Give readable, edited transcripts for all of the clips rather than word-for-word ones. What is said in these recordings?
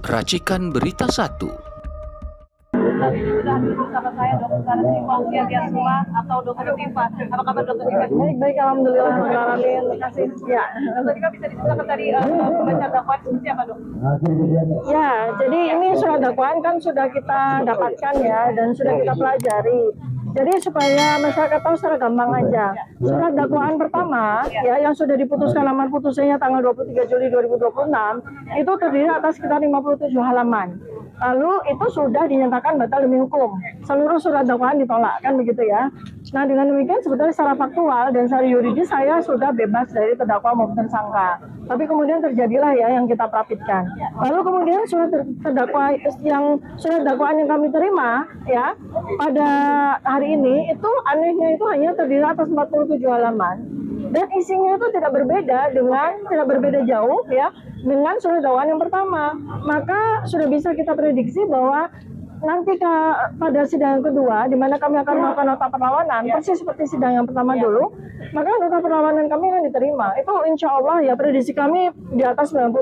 Racikan Berita 1. Sudah bersama saya Dr. Tifa Suma atau Dr. Tifa. Apa kabar Dr. Tifa? Baik, alhamdulillah. Terima kasih. Ya. Dr. Tifa bisa diceritakan tadi pembacaan dakwaan seperti apa dok? Ya, jadi ini surat dakwaan kan sudah kita dapatkan ya dan sudah kita pelajari. Jadi supaya masyarakat tahu secara gampang aja. Surat dakwaan pertama ya yang sudah diputuskan amar putusannya tanggal 23 Juli 2026 itu terdiri atas sekitar 57 halaman. Lalu itu sudah dinyatakan batal demi hukum. Seluruh surat dakwaan ditolak, kan begitu ya. Nah dengan demikian sebetulnya secara faktual dan secara yuridis saya sudah bebas dari terdakwa maupun tersangka. Tapi kemudian terjadilah ya yang kita prapitkan. Lalu kemudian surat dakwaan yang kami terima ya pada hari ini itu anehnya itu hanya terdiri atas 47 halaman. Dan isinya itu tidak berbeda jauh ya dengan surat dakwaan yang pertama. Maka sudah bisa kita prediksi bahwa nanti pada sidang kedua di mana kami akan melakukan nota perlawanan persis seperti sidang yang pertama dulu, maka nota perlawanan kami akan diterima. Itu insya Allah ya prediksi kami di atas 90%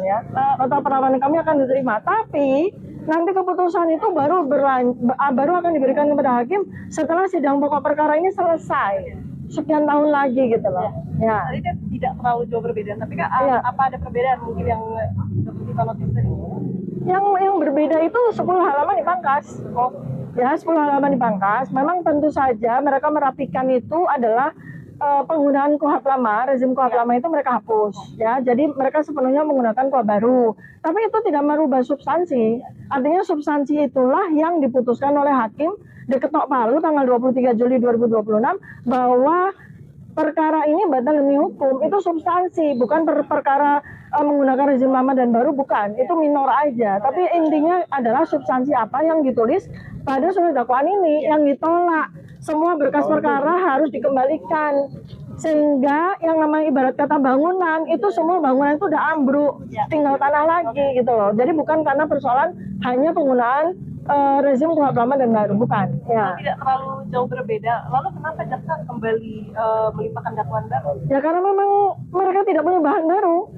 ya. Nota perlawanan kami akan diterima. Tapi nanti keputusan itu baru akan diberikan kepada hakim setelah sidang pokok perkara ini selesai. Sekian tahun lagi gitu loh. Ya. Tadi kan tidak terlalu jauh berbeda, tapi kan apa ada perbedaan mungkin yang Dr. Tifa notice tadi? Yang berbeda itu 10 halaman dipangkas. Ya, 10 halaman dipangkas. Memang tentu saja mereka merapikan itu adalah penggunaan KUHP lama, rezim KUHP lama itu mereka hapus ya. Jadi mereka sepenuhnya menggunakan KUHP baru. Tapi itu tidak merubah substansi. Artinya substansi itulah yang diputuskan oleh hakim di Ketok Palu tanggal 23 Juli 2026 bahwa perkara ini batal demi hukum. Itu substansi, bukan perkara menggunakan rezim lama dan baru, bukan. Itu minor aja. Tapi intinya adalah substansi apa yang ditulis pada surat dakwaan ini yang ditolak. Semua berkas perkara harus dikembalikan. Sehingga yang namanya ibarat kata bangunan, itu semua bangunan itu udah ambruk, tinggal tanah lagi gitu loh. Jadi bukan karena persoalan hanya penggunaan rezim KUHP lama dan baru, bukan. Ya. Tidak terlalu jauh berbeda. Lalu kenapa jaksa kembali melimpahkan dakwaan baru? Ya karena memang mereka tidak punya bahan baru.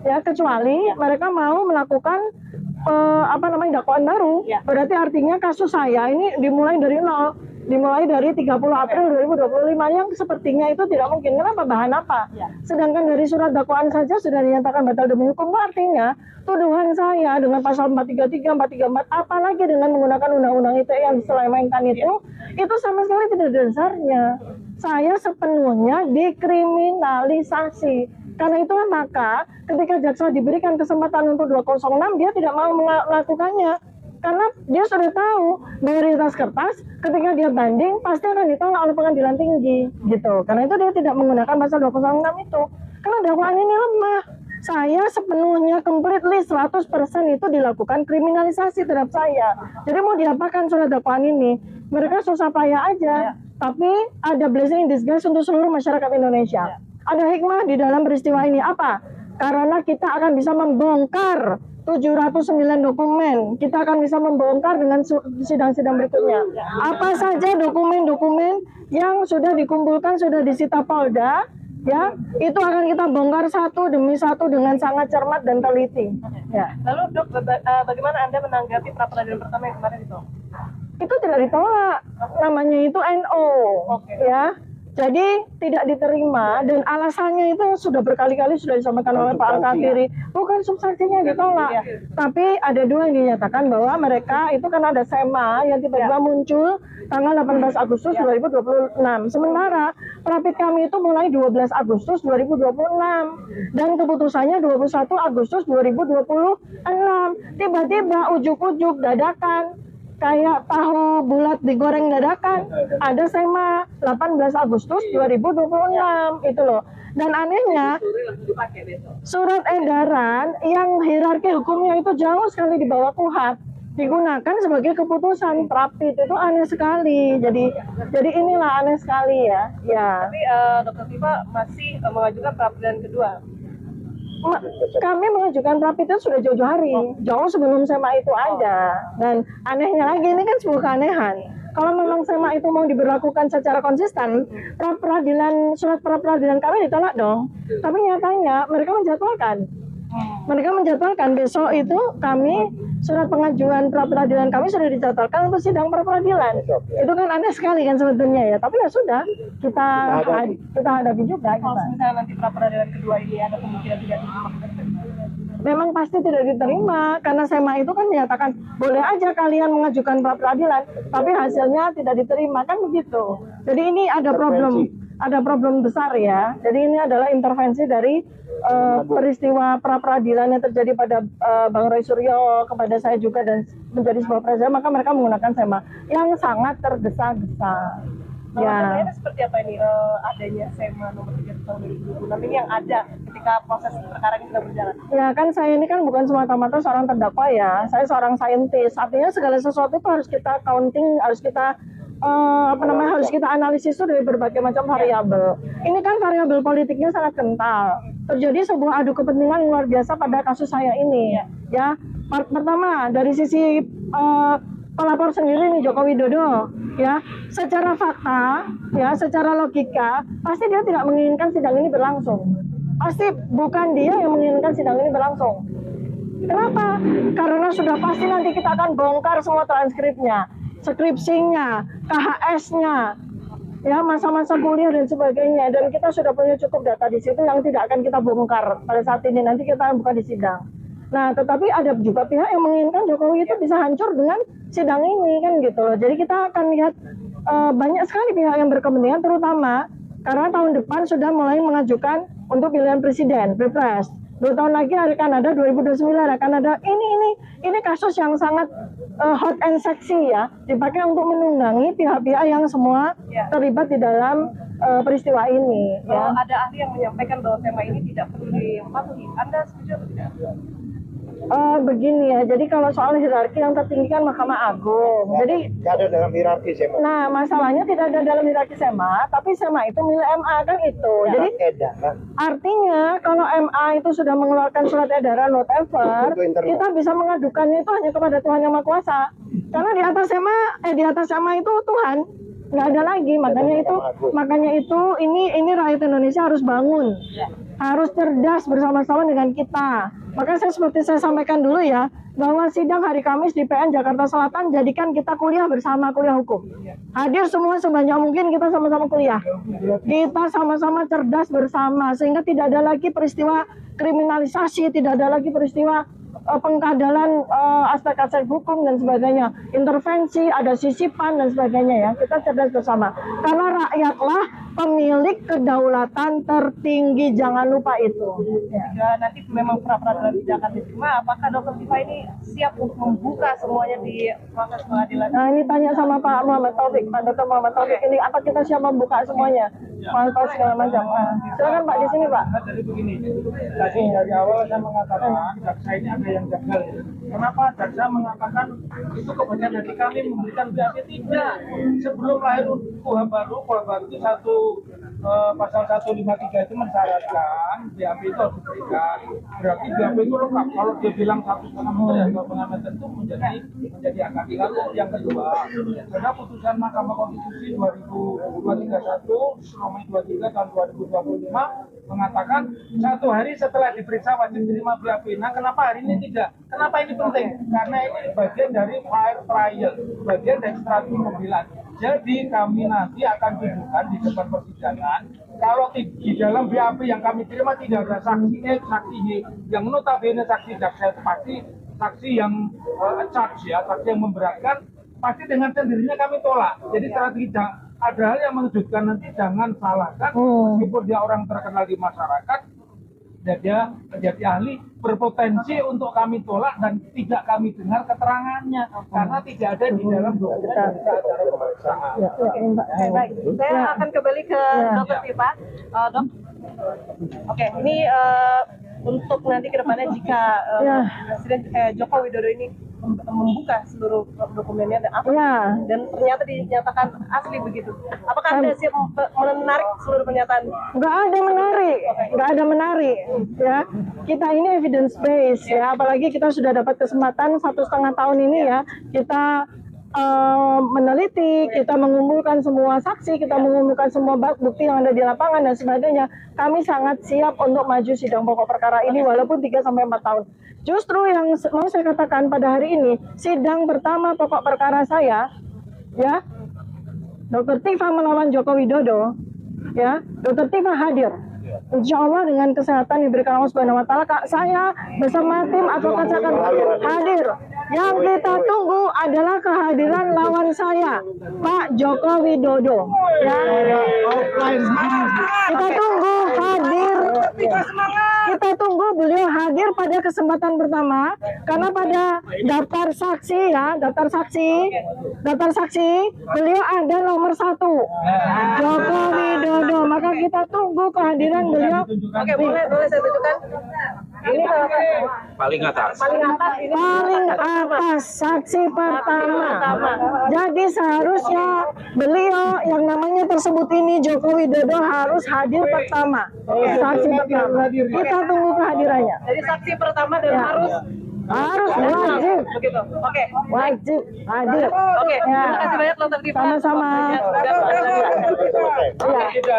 Ya kecuali mereka mau melakukan dakwaan baru. Berarti artinya kasus saya ini dimulai dari nol. Dimulai dari 30 April 2025 yang sepertinya itu tidak mungkin. Kenapa? Bahan apa? Sedangkan dari surat dakwaan saja sudah dinyatakan batal demi hukum. Artinya tuduhan saya dengan pasal 433, 434, apalagi dengan menggunakan undang-undang ITE yang diselewengkan itu sama sekali tidak ada dasarnya. Saya sepenuhnya dikriminalisasi. Karena itulah maka ketika jaksa diberikan kesempatan untuk 206, dia tidak mau melakukannya. Karena dia sudah tahu dari atas kertas ketika dia banding pasti akan ditolak oleh pengadilan tinggi gitu. Karena itu dia tidak menggunakan pasal 206 itu. Karena dakwaan ini lemah. Saya sepenuhnya completely 100% itu dilakukan kriminalisasi terhadap saya. Jadi mau diapakan surat dakwaan ini? Mereka susah payah aja. Tapi ada blessing in disguise untuk seluruh masyarakat Indonesia. Ada hikmah di dalam peristiwa ini apa? Karena kita akan bisa membongkar 709 dokumen. Kita akan bisa membongkar dengan sidang-sidang berikutnya. Apa saja dokumen-dokumen yang sudah dikumpulkan, sudah disita Polda, ya, itu akan kita bongkar satu demi satu dengan sangat cermat dan teliti. Ya. Lalu dok, bagaimana Anda menanggapi pra peradilan pertama yang kemarin itu? Itu tidak ditolak. Namanya itu NO. Ya. Jadi tidak diterima dan alasannya itu sudah berkali-kali sudah disampaikan oleh Pak Al-Katiri. Bukan substansinya ditolak, tapi ada dua yang dinyatakan bahwa mereka itu kan ada SEMA yang tiba-tiba muncul tanggal 18 Agustus 2026. Sementara rapid kami itu mulai 12 Agustus 2026 dan keputusannya 21 Agustus 2026. Tiba-tiba ujuk-ujuk dadakan kayak tahu bulat digoreng dadakan, ada SEMA 18 Agustus 2026 itu loh. Dan anehnya surat edaran yang hierarki hukumnya itu jauh sekali di bawah KUHP digunakan sebagai keputusan rapid, itu aneh sekali. Jadi inilah aneh sekali ya. Tapi Dr. Tifa masih mengajukan pra peradilan kedua. Kami mengajukan rapid itu sudah jauh-jauh hari, jauh sebelum SEMA itu ada. Dan anehnya lagi, ini kan sebuah keanehan. Kalau memang SEMA itu mau diberlakukan secara konsisten, surat pra peradilan kami ditolak dong. Tapi nyatanya mereka menjadwalkan. mereka menjadwalkan besok itu kami surat pengajuan pra peradilan kami sudah dijadwalkan untuk sidang pra peradilan. Itu kan aneh sekali kan sebetulnya ya. Tapi ya sudah kita hadapi juga. Kalau misalnya nanti pra peradilan kedua ini ada kemungkinan tidak diterima, memang pasti tidak diterima karena SEMA itu kan menyatakan boleh aja kalian mengajukan pra peradilan, tapi hasilnya tidak diterima kan begitu. Jadi ini ada problem besar ya. Jadi ini adalah intervensi dari peristiwa pra peradilan yang terjadi pada Bang Roy Suryo kepada saya juga dan menjadi sebuah presiden, maka mereka menggunakan SEMA yang sangat tergesa-gesa. Ya. Seperti apa ini adanya SEMA nomor 3 tahun 2026 ini yang ada ketika proses perkara ini sudah berjalan? Ya kan saya ini kan bukan semata-mata seorang terdakwa ya, saya seorang saintis. Artinya segala sesuatu itu harus kita counting, harus kita harus kita analisis itu dari berbagai macam variabel. Ini kan variabel politiknya sangat kental. Terjadi sebuah adu kepentingan luar biasa pada kasus saya ini. Ya, pertama dari sisi pelapor sendiri nih Joko Widodo, ya, secara fakta, ya, secara logika, pasti dia tidak menginginkan sidang ini berlangsung. Pasti bukan dia yang menginginkan sidang ini berlangsung. Kenapa? Karena sudah pasti nanti kita akan bongkar semua transkripnya, skripsinya, KHS-nya, ya, masa-masa kuliah dan sebagainya. Dan kita sudah punya cukup data di situ yang tidak akan kita bongkar pada saat ini. Nanti kita buka di sidang. Nah, tetapi ada juga pihak yang menginginkan Jokowi itu bisa hancur dengan sidang ini kan gitu loh. Jadi kita akan lihat banyak sekali pihak yang berkepentingan, terutama karena tahun depan sudah mulai mengajukan untuk pilihan presiden, Pilpres. 2 tahun lagi akan ada 2029 akan ada ini kasus yang sangat hot and sexy ya, dipakai untuk menunggangi pihak-pihak yang semua terlibat di dalam peristiwa ini. Kalau ada ahli yang menyampaikan bahwa tema ini tidak perlu dipatuhi, Anda setuju atau tidak? Begini ya, jadi kalau soal hierarki yang tertinggi kan Mahkamah Agung. Jadi tidak ada dalam hierarki SEMA. Nah, masalahnya tidak ada dalam hierarki SEMA, tapi SEMA itu milik MA kan itu. Jadi artinya kalau MA itu sudah mengeluarkan surat edaran whatever, kita bisa mengadukannya itu hanya kepada Tuhan Yang Maha Kuasa. Karena di atas SEMA itu Tuhan, nggak ada lagi. Makanya itu ini rakyat Indonesia harus bangun. Harus cerdas bersama-sama dengan kita. Maka seperti saya sampaikan dulu ya, bahwa sidang hari Kamis di PN Jakarta Selatan jadikan kita kuliah bersama, kuliah hukum. Hadir semua sebanyak mungkin, kita sama-sama kuliah. Kita sama-sama cerdas bersama sehingga tidak ada lagi peristiwa kriminalisasi, tidak ada lagi peristiwa pengkadalan aspek-aspek hukum dan sebagainya, intervensi, ada sisipan dan sebagainya ya. Kita cerdas bersama. Karena rakyatlah pemilik kedaulatan tertinggi, jangan lupa itu. Jika nanti memang pra peradilan tidak akan diterima, apakah Dr. Tifa ini siap untuk membuka semuanya di proses pengadilan? Nah, ini tanya sama Pak Muhammad Taufik, Pak Dr. Muhammad Taufik ini, apa kita siap membuka semuanya? Soal segala macam. Silakan Pak di sini Pak. Jadi begini, tadi dari awal saya mengatakan jaksa ini ada yang janggal. Kenapa jaksa mengatakan itu kebanyakan dari kami memberikan BAP? Tidak. Sebelum lahir KUHP baru itu pasal 153 itu mensyaratkan BAP itu harus diberikan. Berarti BAP itu lengkap. Kalau dia bilang 1,5 meter ya 2,5 meter itu menjadi angka. Lalu yang kedua, ada putusan Mahkamah Konstitusi 2031 nomor 23 tahun 2025 mengatakan 1 hari setelah diperiksa wajib terima BAP. Nah, kenapa hari ini tidak? Kenapa ini penting? Karena ini bagian dari fair trial, bagian dari strategi pembelaan. Jadi kami nanti akan tunjukkan di depan persidangan kalau di dalam BAP yang kami terima tidak ada saksi saksi Y, yang notabene saksi jaksa itu pasti saksi yang charge ya, saksi yang memberatkan, pasti dengan sendirinya kami tolak. Jadi strategi ada hal yang mengejutkan, nanti jangan salahkan meskipun dia orang terkenal di masyarakat dan dia menjadi ahli, berpotensi untuk kami tolak dan tidak kami dengar keterangannya karena tidak ada di dalam dokumen acara pemeriksaan. Baik, saya akan kembali ke Dr. Tifa. Dok, oke, ini untuk nanti ke depannya jika Presiden Joko Widodo ini membuka seluruh dokumennya dan ternyata dinyatakan asli begitu. Apakah Anda siap menarik seluruh pernyataan? Nggak ada menarik ya. Kita ini evidence based ya, apalagi kita sudah dapat kesempatan 1,5 tahun ini ya, kita meneliti, kita mengumpulkan semua saksi, kita mengumpulkan semua bukti yang ada di lapangan dan sebagainya. Kami sangat siap untuk maju sidang pokok perkara ini walaupun 3 sampai 4 tahun. Justru yang mau saya katakan pada hari ini, sidang pertama pokok perkara saya, ya, Dr. Tifa melawan Joko Widodo, ya, Dr. Tifa hadir. Insya Allah dengan kesehatan diberikan Allah Subhanahu Wa Taala, saya bersama tim advokat akan hadir. Yang kita tunggu adalah kehadiran lawan saya, Pak Joko Widodo. Ya. Kita tunggu hadir. Kita tunggu beliau hadir pada kesempatan pertama, karena pada daftar saksi, ya, daftar saksi beliau ada nomor 1, Joko Widodo. Maka kita tunggu kehadiran beliau. Oke, boleh saya tunjukkan. Ini Paling atas. paling atas ini. Paling atas saksi pertama. Jadi seharusnya beliau yang namanya tersebut ini Joko Widodo harus hadir pertama. Saksi pertama. Kita tunggu kehadirannya. Jadi saksi pertama dan Ya. harus wajib begitu. Oke. wajib hadir. Oke, Ya. terima kasih banyak Dr. Tifa. Sama-sama. Ya. Ya.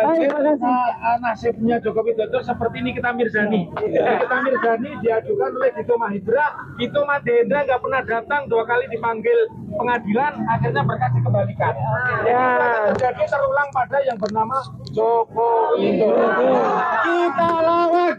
Baik, terima kasih. Nasibnya Joko Widodo seperti Nikita Mirzani. Nikita Mirzani diajukan oleh Dito Mahendra. Dito Mahendra nggak pernah datang, 2 kali dipanggil pengadilan, akhirnya berkas dikembalikan. Ya. Jadi terulang pada yang bernama Joko Widodo. Kita lawan.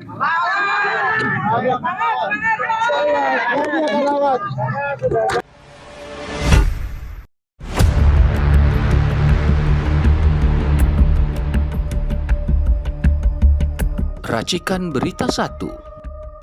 Racikan Berita 1